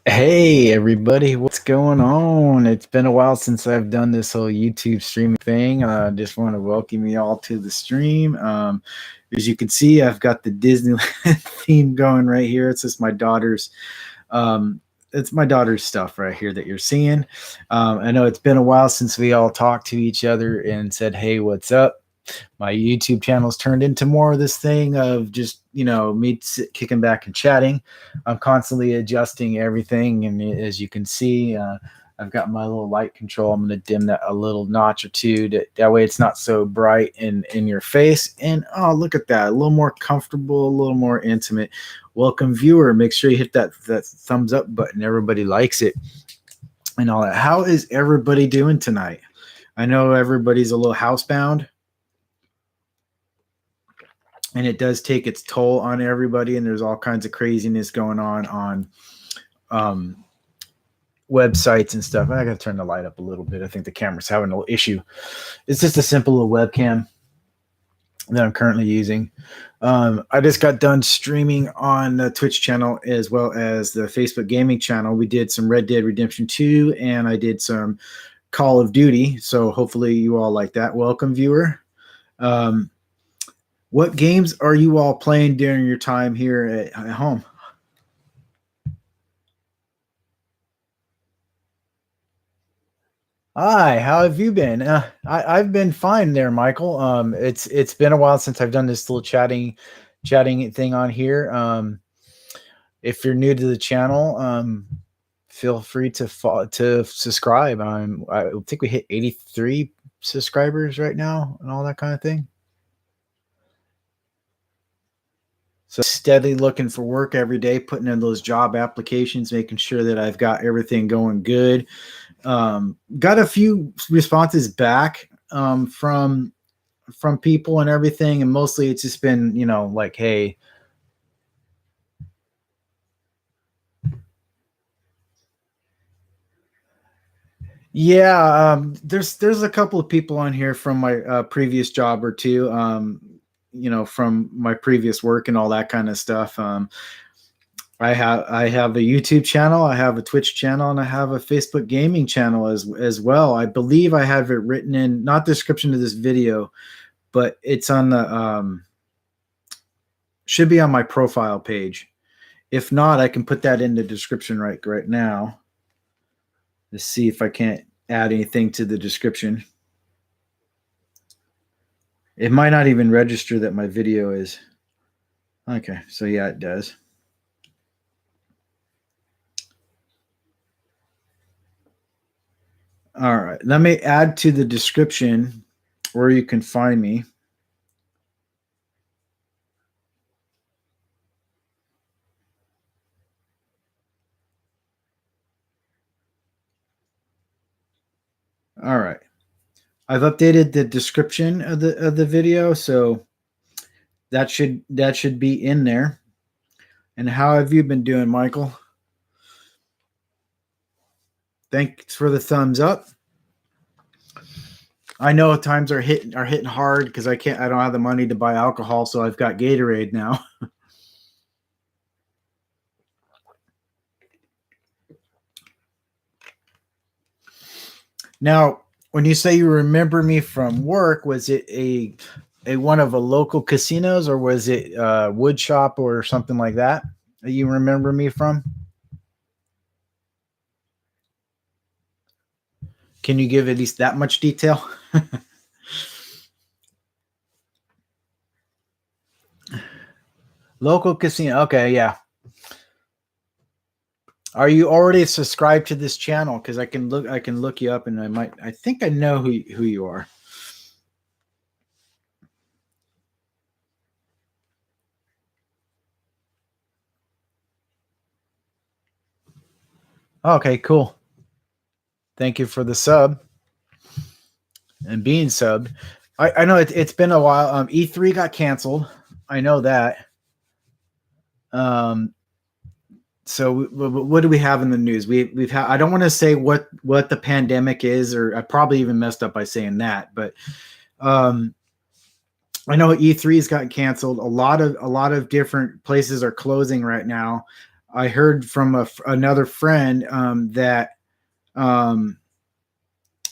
Hey everybody, what's going on? It's been a while since I've done this whole YouTube streaming thing. Just want to welcome you all to the stream. As you can see, I've got the Disneyland theme going right here. Um, it's my daughter's stuff right here that you're seeing. I know it's been a while since we all talked to each other and said, "Hey, what's up?" My YouTube channel's turned into more of this thing of just me kicking back and chatting. I'm constantly adjusting everything, and as you can see, I've got my little light control. I'm going to dim that a little notch or two. That way, it's not so bright in your face. And oh, look at that! A little more comfortable, a little more intimate. Welcome, viewer. Make sure you hit that thumbs up button. Everybody likes it and all that. How is everybody doing tonight? I know everybody's a little housebound, and it does take its toll on everybody, and there's all kinds of craziness going on websites and stuff. I gotta turn the light up a little bit. I think the camera's having a little issue. It's just a simple little webcam that I'm currently using. I just got done streaming on the Twitch channel as well as the Facebook gaming channel. We did some Red Dead Redemption 2 and I did some Call of Duty, so hopefully you all like that. Welcome, viewer. What games are you all playing during your time here at home? Hi, how have you been? I've been fine there, Michael. It's been a while since I've done this little chatting thing on here. If you're new to the channel, feel free to subscribe. I think we hit 83 subscribers right now and all that kind of thing. So steadily looking for work every day, putting in those job applications, making sure that I've got everything going good. Got a few responses back from people and everything, and mostly it's just been like, hey, yeah, there's a couple of people on here from my previous job or two, from my previous work and all that kind of stuff. I have a YouTube channel, I have a Twitch channel, and I have a Facebook gaming channel as well. I believe I have it written in not the description of this video, but it's on the should be on my profile page. If not, I can put that in the description right now. Let's see if I can't add anything to the description. It might not even register that my video is. Okay, so yeah, it does. All right, let me add to the description where you can find me. All right, I've updated the description of the video, so that should be in there. And how have you been doing, Michael? Thanks for the thumbs up. I know times are hitting hard because I don't have the money to buy alcohol, so I've got Gatorade now. Now, when you say you remember me from work, was it a one of a local casinos, or was it wood shop or something like that you remember me from? Can you give at least that much detail? Local casino. Okay, yeah. Are you already subscribed to this channel? Because I can look you up, and I think I know who you are. Okay, cool. Thank you for the sub and being subbed. I know it's been a while. E3 got canceled. I know that. So what do we have in the news? We've had. I don't want to say what the pandemic is, or I probably even messed up by saying that, but I know E3's gotten canceled. A lot of different places are closing right now. I heard from another friend that um,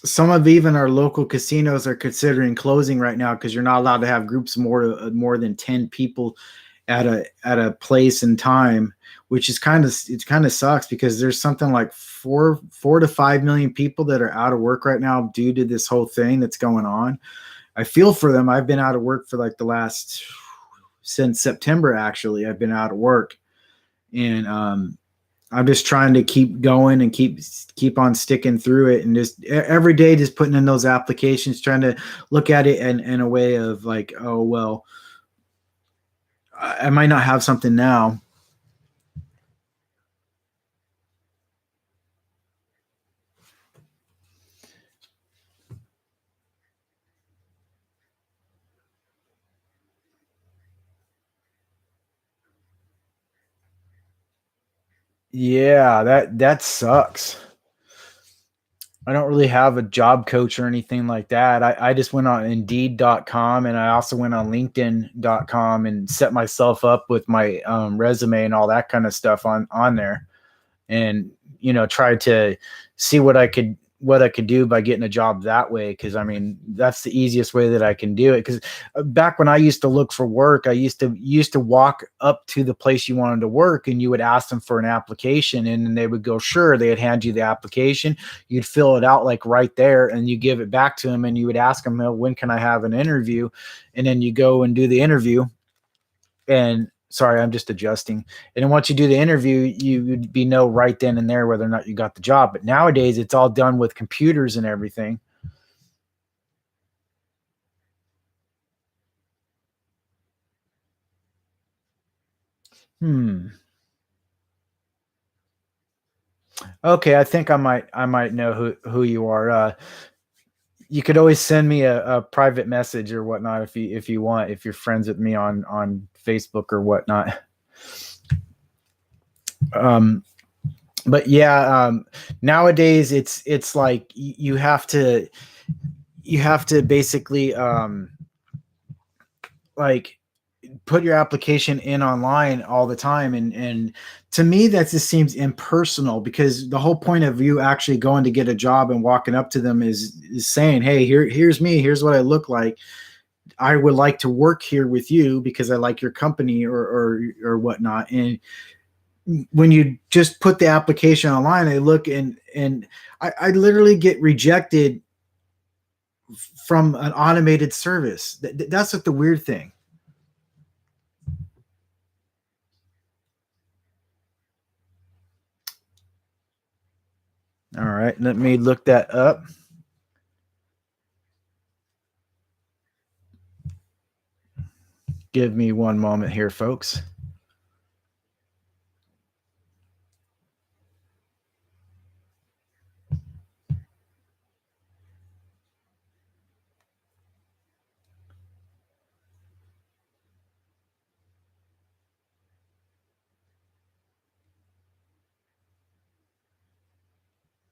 some of even our local casinos are considering closing right now because you're not allowed to have groups more than 10 people at a place and time, which is kind of sucks because there's something like 4 to 5 million people that are out of work right now due to this whole thing that's going on. I feel for them. I've been out of work for like the last since September. Actually, I've been out of work, and I'm just trying to keep going and keep on sticking through it, and just every day just putting in those applications, trying to look at it in a way of like, oh well, I might not have something now. Yeah, that sucks. I don't really have a job coach or anything like that. I just went on indeed.com, and I also went on linkedin.com and set myself up with my resume and all that kind of stuff on there, and tried to see what I could do by getting a job that way, because I mean that's the easiest way that I can do it. Because back when I used to look for work, I used to walk up to the place you wanted to work, and you would ask them for an application, and then they would go sure. They'd hand you the application, you'd fill it out like right there, and you give it back to them, and you would ask them, "Oh, when can I have an interview?" And then you go and do the interview. And sorry, I'm just adjusting. And then once you do the interview, you would be know right then and there whether or not you got the job. But nowadays, it's all done with computers and everything. Hmm. Okay, I think I might know who you are. You could always send me a private message or whatnot if you want, if you're friends with me on Facebook or whatnot. Um, but yeah, nowadays it's like you have to basically like put your application in online all the time, and to me that just seems impersonal, because the whole point of you actually going to get a job and walking up to them is saying, hey, here's me, here's what I look like, I would like to work here with you because I like your company or whatnot. And when you just put the application online, I look and I literally get rejected from an automated service. That's what the weird thing. All right, let me look that up. Give me one moment here, folks.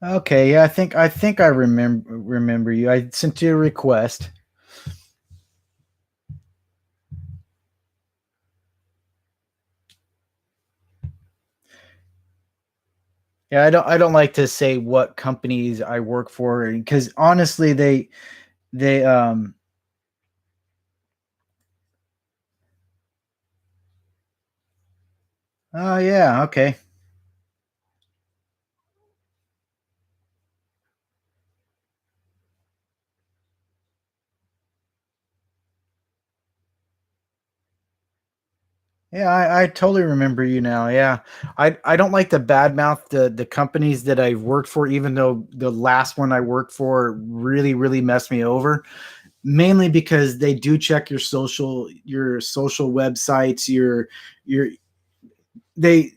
Okay, yeah, I think I remember you. I sent you a request. Yeah, I don't like to say what companies I work for, because honestly they oh yeah, okay. Yeah, I totally remember you now. Yeah. I don't like to badmouth the companies that I've worked for, even though the last one I worked for really, really messed me over. Mainly because they do check your social websites, your they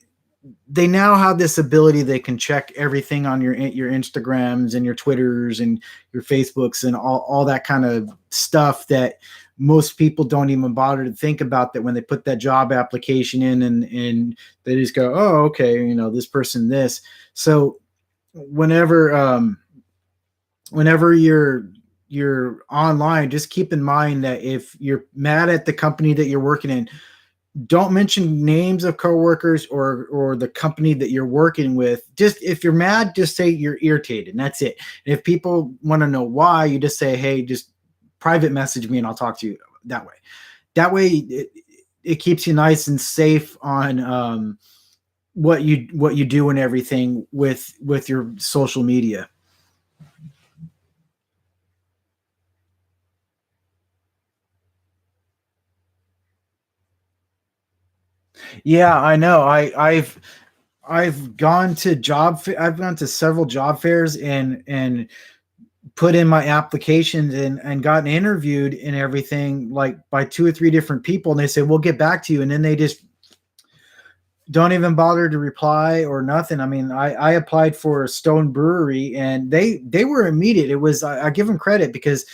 they now have this ability. They can check everything on your Instagrams and your Twitters and your Facebooks and all that kind of stuff that most people don't even bother to think about, that when they put that job application in, and they just go, oh, okay, this person, this. So whenever whenever you're online, just keep in mind that if you're mad at the company that you're working in, don't mention names of coworkers or the company that you're working with. Just if you're mad, just say you're irritated, and that's it. And if people want to know why, you just say, hey, just private message me and I'll talk to you that way. That way it keeps you nice and safe on what you do and everything with your social media. Yeah, I know. I've gone to I've gone to several job fairs and put in my applications and gotten interviewed and everything, like by 2 or 3 different people, and they say we'll get back to you, and then they just don't even bother to reply or nothing. I mean, I applied for Stone Brewery and they were immediate. It was I give them credit because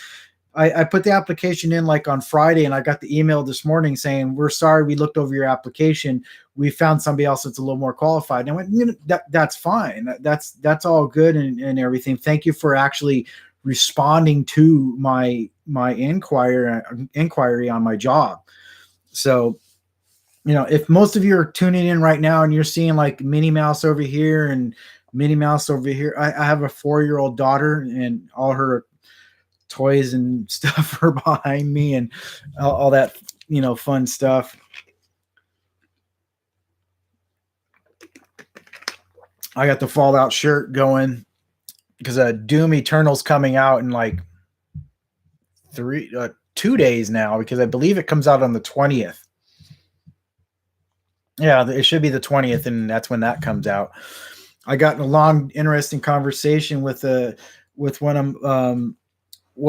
I put the application in like on Friday, and I got the email this morning saying, we're sorry, we looked over your application. We found somebody else that's a little more qualified. And I went, that's fine. That's all good and everything. Thank you for actually responding to my inquiry on my job. So, if most of you are tuning in right now and you're seeing like Minnie Mouse over here and Minnie Mouse over here, I have a 4-year-old daughter, and all her toys and stuff are behind me, and all that fun stuff. I got the Fallout shirt going because Doom Eternal's coming out in like 2 days now, because I believe it comes out on the 20th. Yeah, it should be the 20th, and that's when that comes out. I got a long, interesting conversation with one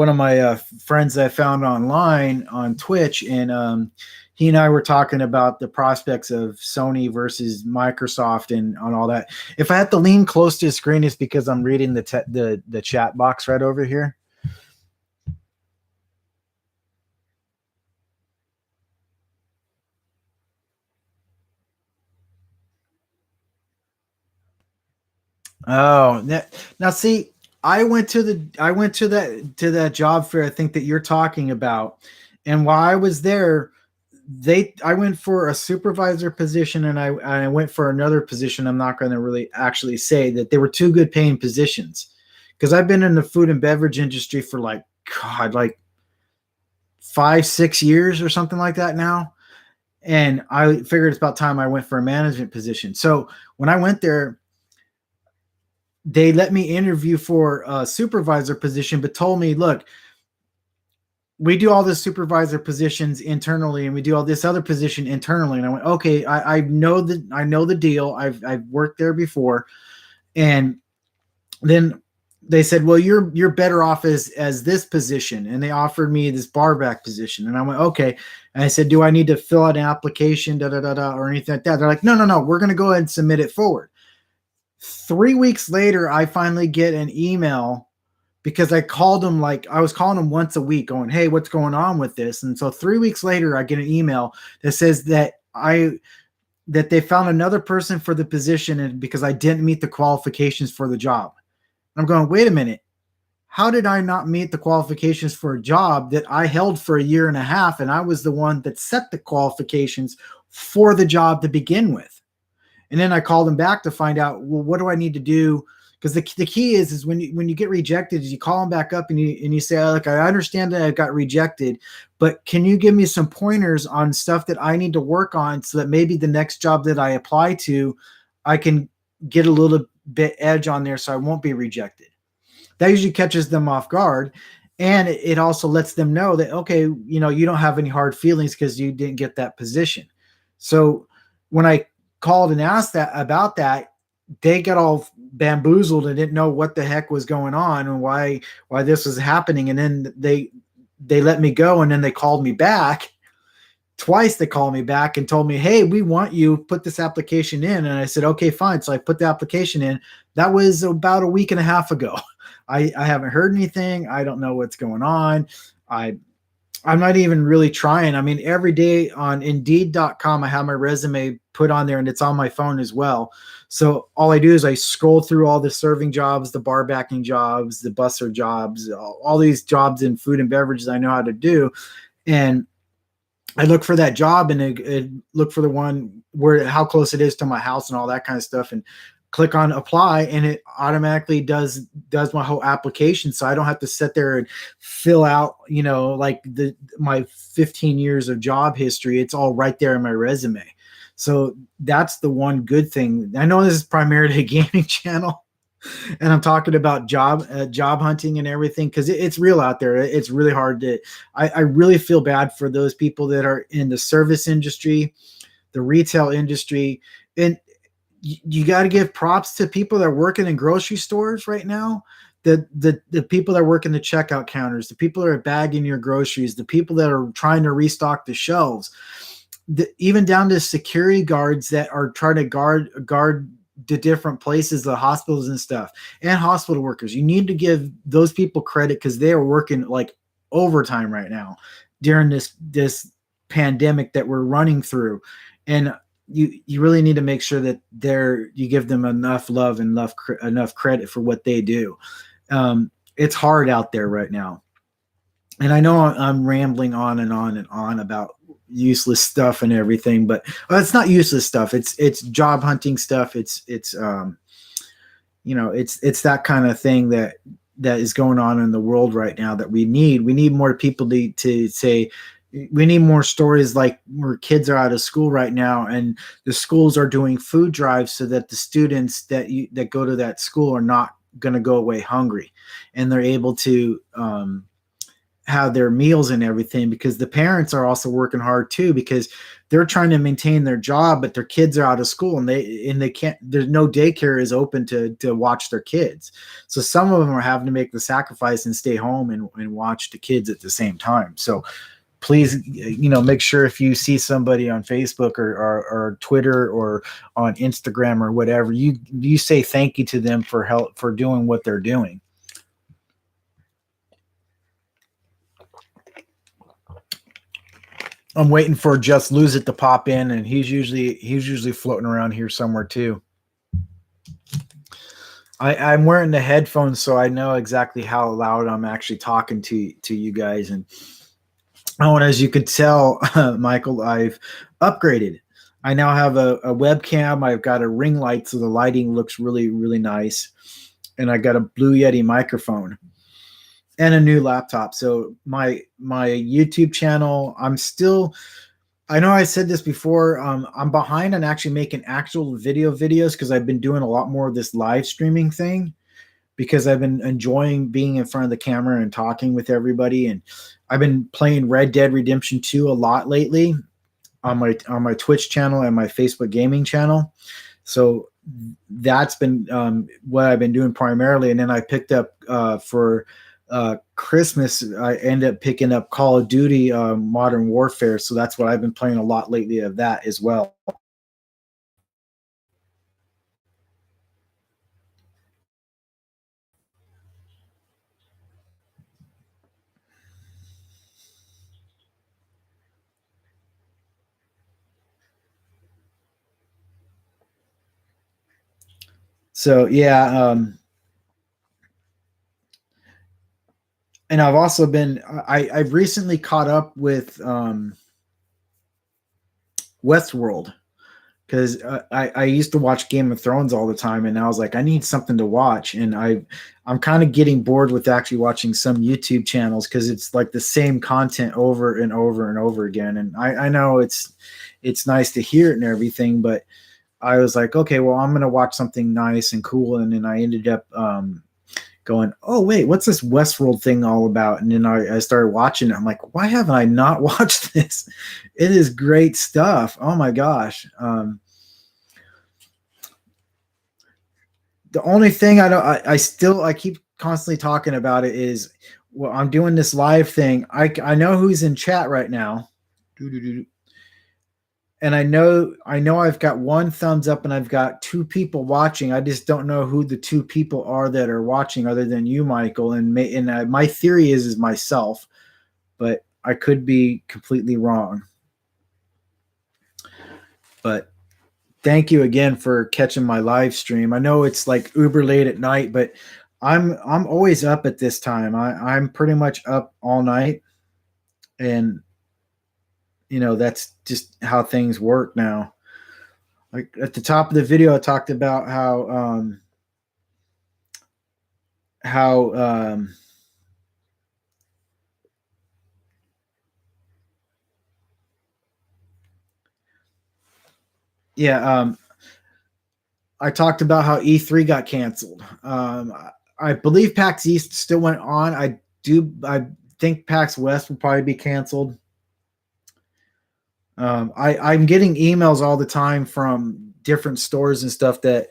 of my friends that I found online on Twitch, and he and I were talking about the prospects of Sony versus Microsoft and on all that. If I have to lean close to the screen, it's because I'm reading the chat box right over here. Oh, now see, I went to that job fair I think that you're talking about, and while I was there, I went for a supervisor position, and I went for another position. I'm not going to really actually say that they were two good paying positions, because I've been in the food and beverage industry for like 5-6 years or something like that now, and I figured it's about time I went for a management position. So when I went there, they let me interview for a supervisor position, but told me, look, we do all the supervisor positions internally, and we do all this other position internally. And I went, okay, I know the deal. I've worked there before. And then they said, well, you're better off as this position. And they offered me this barback position. And I went, okay. And I said, do I need to fill out an application, or anything like that? They're like, no. We're going to go ahead and submit it forward. 3 weeks later, I finally get an email, because I called them, like I was calling them once a week going, hey, what's going on with this? And so 3 weeks later, I get an email that says that they found another person for the position, and because I didn't meet the qualifications for the job. I'm going, wait a minute. How did I not meet the qualifications for a job that I held for 1.5 years, and I was the one that set the qualifications for the job to begin with? And then I called them back to find out, well, what do I need to do? Because the key is when you get rejected, is you call them back up and you say, look, I understand that I got rejected, but can you give me some pointers on stuff that I need to work on, so that maybe the next job that I apply to, I can get a little bit edge on there, so I won't be rejected. That usually catches them off guard. And it also lets them know that, okay, you don't have any hard feelings because you didn't get that position. So when I called and asked about that, they got all bamboozled and didn't know what the heck was going on and why this was happening. And then they let me go, and then they called me back twice. They called me back and told me, hey, we want you, put this application in. And I said, okay, fine. So I put the application in. That was about 1.5 weeks ago. I haven't heard anything. I don't know what's going on. I'm not even really trying. I mean, every day on Indeed.com, I have my resume put on there, and it's on my phone as well. So all I do is I scroll through all the serving jobs, the bar backing jobs, the busser jobs, all these jobs in food and beverages I know how to do. And I look for that job and it look for the one where how close it is to my house and all that kind of stuff, and click on apply, and it automatically does my whole application, so I don't have to sit there and fill out, like my 15 years of job history. It's all right there in my resume. So that's the one good thing. I know this is primarily a gaming channel, and I'm talking about job hunting and everything, because it's real out there. It's really hard to. I really feel bad for those people that are in the service industry, the retail industry, and you got to give props to people that are working in grocery stores right now. The people that work in the checkout counters, the people that are bagging your groceries, the people that are trying to restock the shelves, even down to security guards that are trying to guard the different places, the hospitals and stuff, and hospital workers. You need to give those people credit, because they are working like overtime right now during this pandemic that we're running through. And you really need to make sure that you give them enough love and enough credit for what they do. It's hard out there right now. And I know I'm rambling on and on and on about useless stuff and everything, but it's not useless stuff. It's job hunting stuff. It's that kind of thing that is going on in the world right now that we need. We need more people to say, we need more stories like where kids are out of school right now and the schools are doing food drives so that the students that go to that school are not going to go away hungry, and they're able to have their meals and everything, because the parents are also working hard too, because they're trying to maintain their job, but their kids are out of school and they can't, there's no daycare is open to watch their kids. So some of them are having to make the sacrifice and stay home and watch the kids at the same time. So please, make sure if you see somebody on Facebook or Twitter or on Instagram or whatever, you say thank you to them for doing what they're doing. I'm waiting for Just Lose It to pop in, and he's usually floating around here somewhere too. I'm wearing the headphones, so I know exactly how loud I'm actually talking to you guys. And as you could tell, Michael, I've upgraded. I now have a webcam. I've got a ring light, so the lighting looks really, really nice. And I got a Blue Yeti microphone and a new laptop. So my YouTube channel, I know I said this before, I'm behind on actually making actual videos, because I've been doing a lot more of this live streaming thing, because I've been enjoying being in front of the camera and talking with everybody. And I've been playing Red Dead Redemption 2 a lot lately on my Twitch channel and my Facebook gaming channel. So that's been what I've been doing primarily. And then I picked up for Christmas, I ended up picking up Call of Duty Modern Warfare. So that's what I've been playing a lot lately of that as well. So yeah, and I've also been I've recently caught up with Westworld, because I used to watch Game of Thrones all the time, and I was like, I need something to watch, and I'm kind of getting bored with actually watching some YouTube channels, because it's like the same content over and over and over again. And I know it's nice to hear it and everything, but I was like, okay, well, I'm gonna watch something nice and cool, and then I ended up going, oh wait, what's this Westworld thing all about? And then I started watching it. I'm like, why haven't I not watched this? It is great stuff. Oh my gosh. The only thing I keep constantly talking about it is, well, I'm doing this live thing. I know who's in chat right now. And I know I've got one thumbs up and I've got two people watching. I just don't know who the two people are that are watching, other than you, Michael. And my theory is myself, but I could be completely wrong. But thank you again for catching my live stream. I know it's like uber late at night, but I'm always up at this time. I'm pretty much up all night, and that's just how things work now. Like at the top of the video, I talked about how yeah, I talked about how E3 got canceled. I believe PAX East still went on. I think PAX West will probably be canceled. I'm getting emails all the time from different stores and stuff that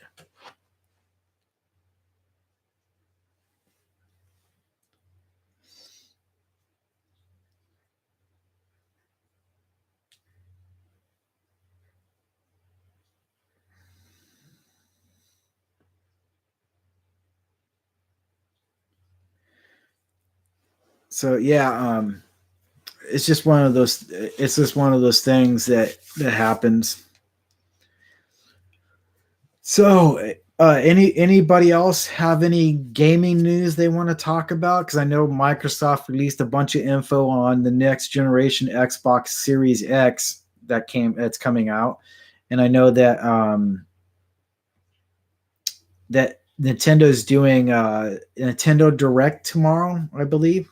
so yeah, it's just one of those things that happens. So anybody else have any gaming news they want to talk about? Because I know Microsoft released a bunch of info on the next generation Xbox Series X that's coming out, and I know that Nintendo's doing Nintendo Direct tomorrow, I believe.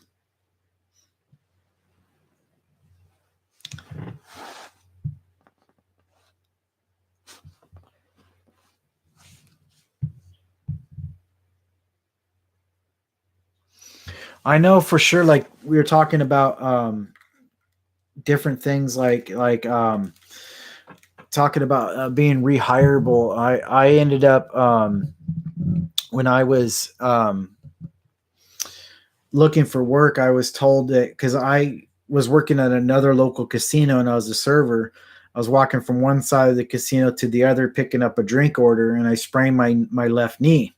I know for sure. Like we were talking about different things, talking about being rehireable. I ended up when I was looking for work, I was told that because I was working at another local casino and I was a server. I was walking from one side of the casino to the other, picking up a drink order, and I sprained my left knee.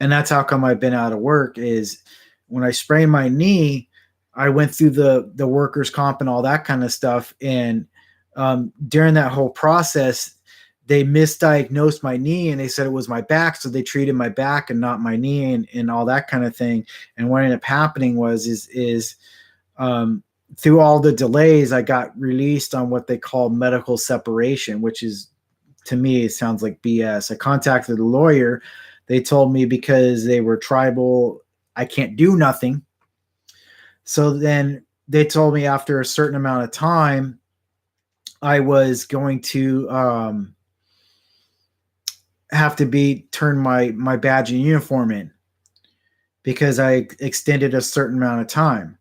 And that's how come I've been out of work. Is when I sprained my knee, I went through the workers' comp and all that kind of stuff. And during that whole process, they misdiagnosed my knee and they said it was my back, so they treated my back and not my knee and all that kind of thing. And what ended up happening is through all the delays, I got released on what they call medical separation, which is, to me, it sounds like BS. I contacted a lawyer. They told me because they were tribal, I can't do nothing. So then they told me after a certain amount of time, I was going to have to turn my badge and uniform in because I extended a certain amount of time.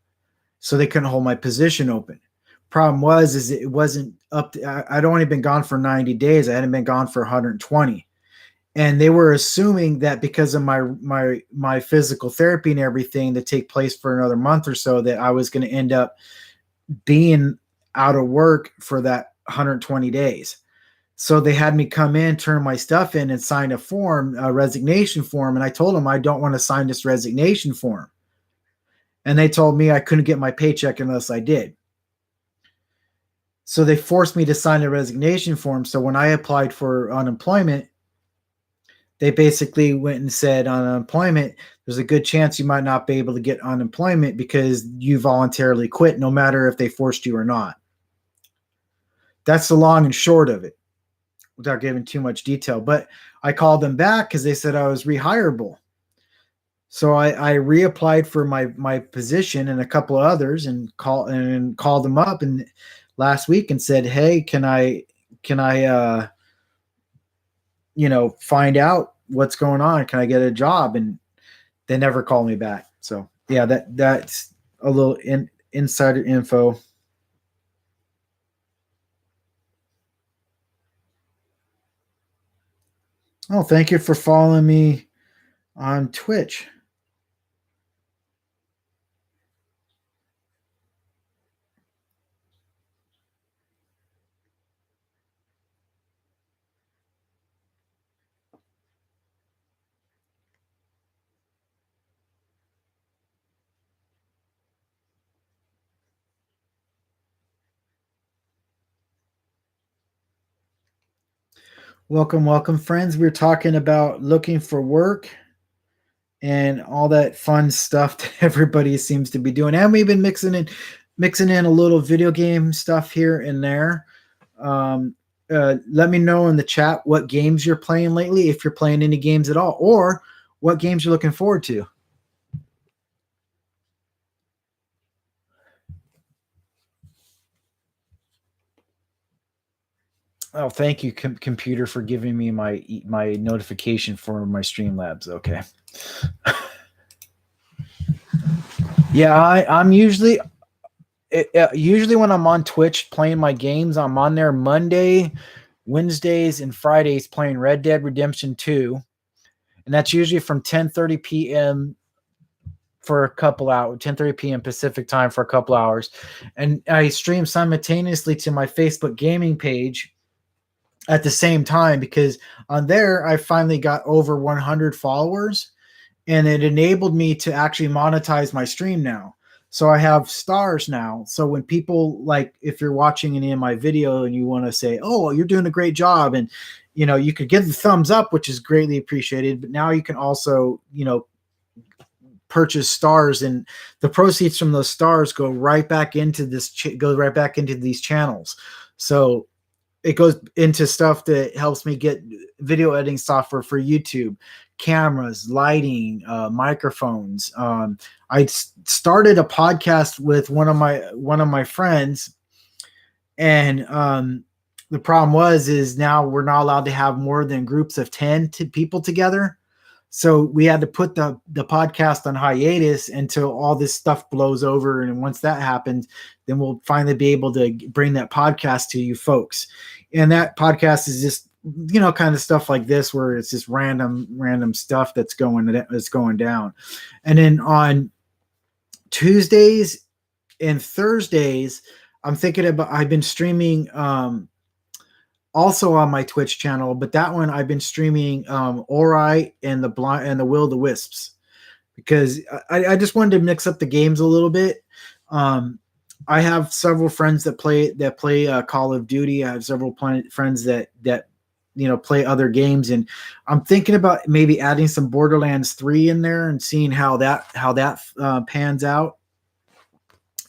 So they couldn't hold my position open. Problem is it wasn't up to, I'd only been gone for 90 days. I hadn't been gone for 120. And they were assuming that because of my physical therapy and everything to take place for another month or so, that I was going to end up being out of work for that 120 days. So they had me come in, turn my stuff in, and sign a resignation form. And I told them I don't want to sign this resignation form. And they told me I couldn't get my paycheck unless I did. So they forced me to sign a resignation form. So when I applied for unemployment, they basically went and said on unemployment, there's a good chance you might not be able to get unemployment because you voluntarily quit, no matter if they forced you or not. That's the long and short of it, without giving too much detail. But I called them back because they said I was rehireable. So I reapplied for my position and a couple of others and called them up and last week and said, hey, can I find out what's going on? Can I get a job? And they never called me back. So yeah, that's a little insider info. Oh, thank you for following me on Twitch. Welcome, friends. We're talking about looking for work and all that fun stuff that everybody seems to be doing. And we've been mixing in mixing in a little video game stuff here and there. Um, let me know in the chat what games you're playing lately, if you're playing any games at all, or what games you're looking forward to. Oh, thank you, computer, for giving me my notification for my Streamlabs. Okay. Yeah, I'm usually when I'm on Twitch playing my games, I'm on there Monday, Wednesdays, and Fridays playing Red Dead Redemption 2, and that's usually from 10:30 p.m. for a couple hours, 10:30 p.m. Pacific time for a couple hours, and I stream simultaneously to my Facebook gaming page at the same time, because on there I finally got over 100 followers, and it enabled me to actually monetize my stream now. So I have stars now. So when people, like, if you're watching any of my video and you want to say, "Oh, you're doing a great job," and you could give the thumbs up, which is greatly appreciated. But now you can also, purchase stars, and the proceeds from those stars go right back into these channels. So it goes into stuff that helps me get video editing software for YouTube, cameras, lighting, microphones. I started a podcast with one of my friends, and the problem is now we're not allowed to have more than groups of 10 people together. So we had to put the podcast on hiatus until all this stuff blows over. And once that happens, then we'll finally be able to bring that podcast to you folks. And that podcast is just, kind of stuff like this, where it's just random stuff that's going down. And then on Tuesdays and Thursdays, I've been streaming also on my Twitch channel, but that one I've been streaming Ori and the Will of the Wisps, because I just wanted to mix up the games a little bit. I have several friends that play Call of Duty. I have several friends that play other games, and I'm thinking about maybe adding some Borderlands 3 in there and seeing how that pans out,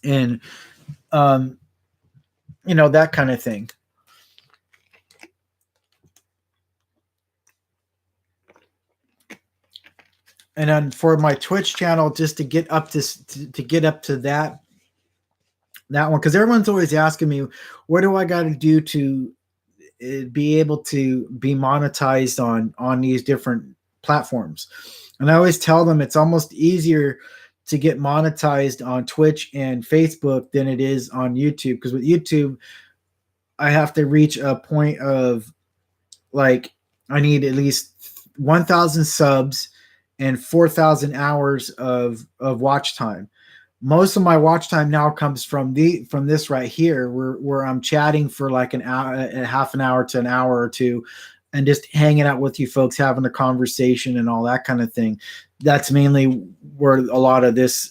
and that kind of thing. And then for my Twitch channel, just to get up to that one, because everyone's always asking me, what do I got to do to be able to be monetized on these different platforms? And I always tell them it's almost easier to get monetized on Twitch and Facebook than it is on YouTube, because with YouTube I have to reach a point of, like, I need at least 1,000 subs and 4,000 hours of watch time. Most of my watch time now comes from this right here, where I'm chatting for like an hour, a half an hour to an hour or two, and just hanging out with you folks, having a conversation and all that kind of thing. That's mainly where a lot of this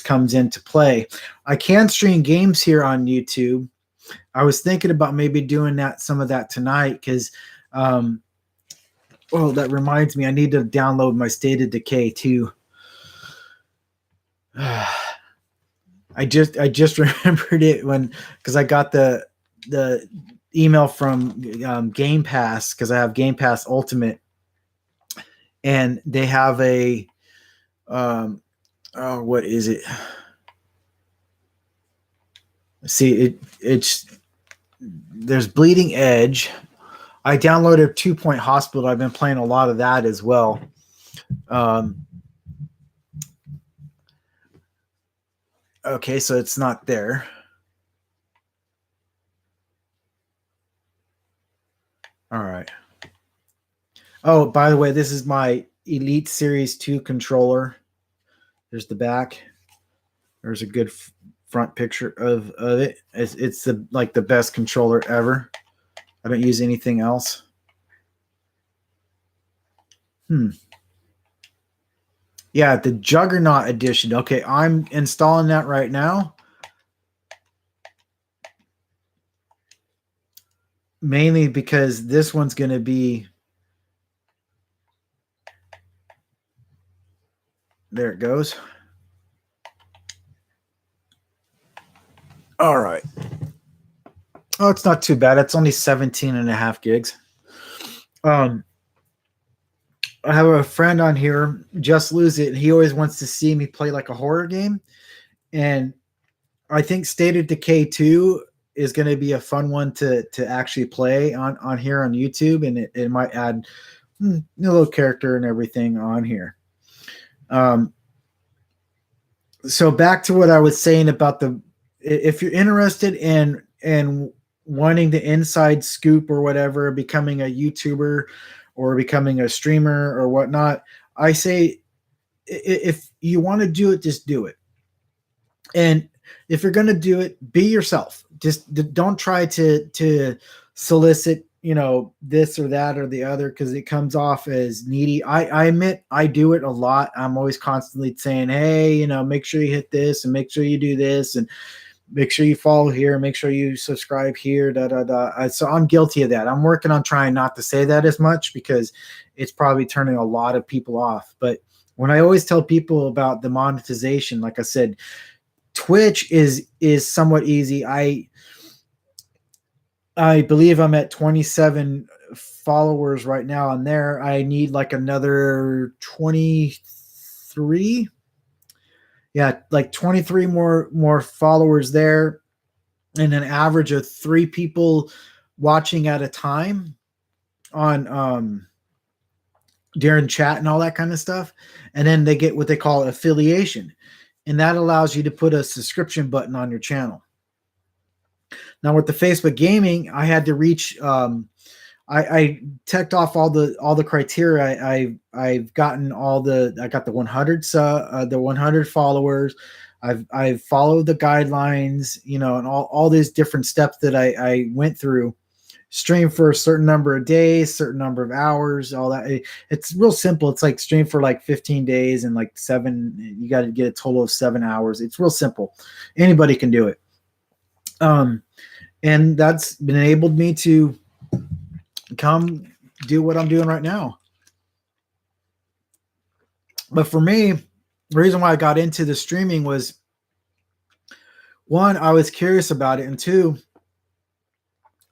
comes into play. I can stream games here on YouTube. I was thinking about maybe doing some of that tonight, because that reminds me, I need to download my State of Decay too. I just remembered it because I got the email from Game Pass, because I have Game Pass Ultimate, and they have a what is it? See, there's Bleeding Edge. I downloaded 2 Point Hospital. I've been playing a lot of that as well. Okay, so it's not there. All right. Oh, by the way, this is my Elite Series 2 controller. There's the back. There's a good front picture of it. It's the best controller ever. I don't use anything else. Yeah, the Juggernaut edition. Okay, I'm installing that right now. Mainly because this one's going to be... There it goes. All right. Oh, it's not too bad. It's only 17 and a half gigs. I have a friend on here, Just Lose It. He always wants to see me play like a horror game. And I think State of Decay 2 is going to be a fun one to actually play on here on YouTube. And it might add a little character and everything on here. So back to what I was saying about if you're interested in wanting the inside scoop or whatever, becoming a YouTuber or becoming a streamer or whatnot, I say if you want to do it, just do it. And if you're going to do it, be yourself. Just don't try to solicit, this or that or the other, because it comes off as needy. I admit I do it a lot. I'm always constantly saying, hey, make sure you hit this and make sure you do this and make sure you follow here, make sure you subscribe here, So I'm guilty of that. I'm working on trying not to say that as much because it's probably turning a lot of people off. But when I always tell people about the monetization, like I said, Twitch is somewhat easy. I believe I'm at 27 followers right now on there. I need like another 23. Yeah, like 23 more followers there, and an average of 3 people watching at a time on during chat and all that kind of stuff. And then they get what they call affiliation, and that allows you to put a subscription button on your channel. Now with the Facebook gaming, I had to reach. I checked off all the criteria. I've gotten I got the 100 the 100 followers. I've followed the guidelines, and all these different steps that I went through. Stream for a certain number of days, certain number of hours, all that. It's real simple. It's like stream for like 15 days and like 7. You got to get a total of 7 hours. It's real simple. Anybody can do it. And that's enabled me to come do what I'm doing right now. But for me, the reason why I got into the streaming was, 1, I was curious about it, and 2,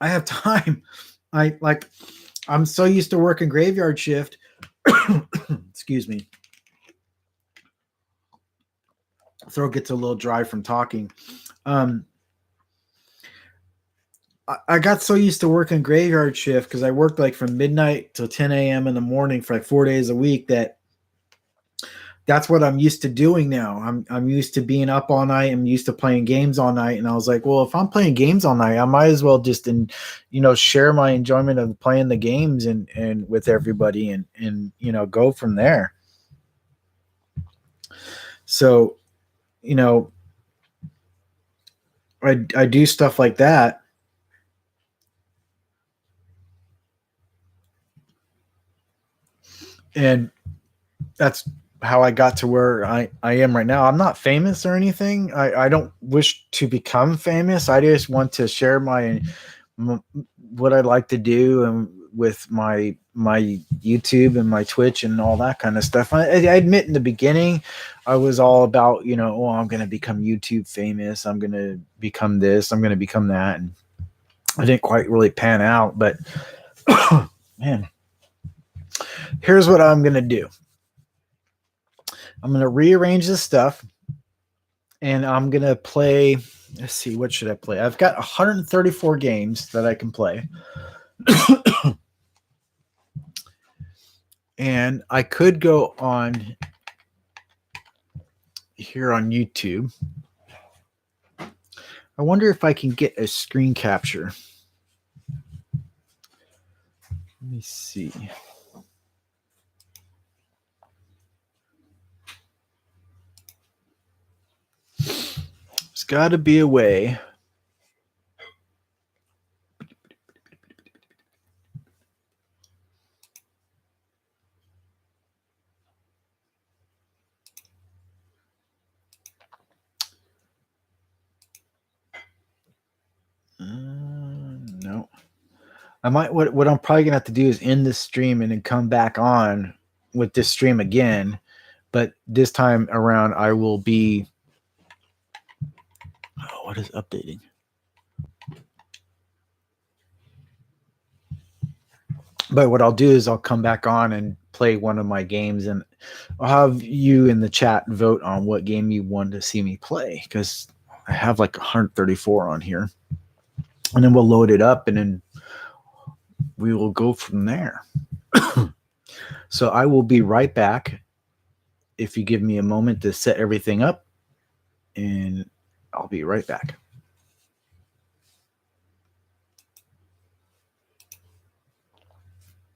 I have time. I'm so used to working graveyard shift. Excuse me. Throat gets a little dry from talking. I got so used to working graveyard shift because I worked like from midnight till 10 a.m. in the morning for like 4 days a week. That's what I'm used to doing now. I'm used to being up all night. I'm used to playing games all night. And I was like, well, if I'm playing games all night, I might as well just share my enjoyment of playing the games and with everybody and go from there. So, I do stuff like that. And that's how I got to where I am right now. I'm not famous or anything. I don't wish to become famous. I just want to share what I like to do and with my YouTube and my Twitch and all that kind of stuff. I admit in the beginning, I was all about, I'm going to become YouTube famous. I'm going to become this. I'm going to become that. And I didn't quite really pan out, but man, here's what I'm going to do. I'm going to rearrange this stuff and I'm going to play. Let's see, what should I play? I've got 134 games that I can play. And I could go on here on YouTube. I wonder if I can get a screen capture. Let me see. There's got to be a way. No. I might. What I'm probably gonna have to do is end this stream and then come back on with this stream again, but this time around I will be. what is updating? But what I'll do is I'll come back on and play one of my games, and I'll have you in the chat vote on what game you want to see me play, because I have like 134 on here. And then we'll load it up, and then we will go from there. So I will be right back if you give me a moment to set everything up, and I'll be right back.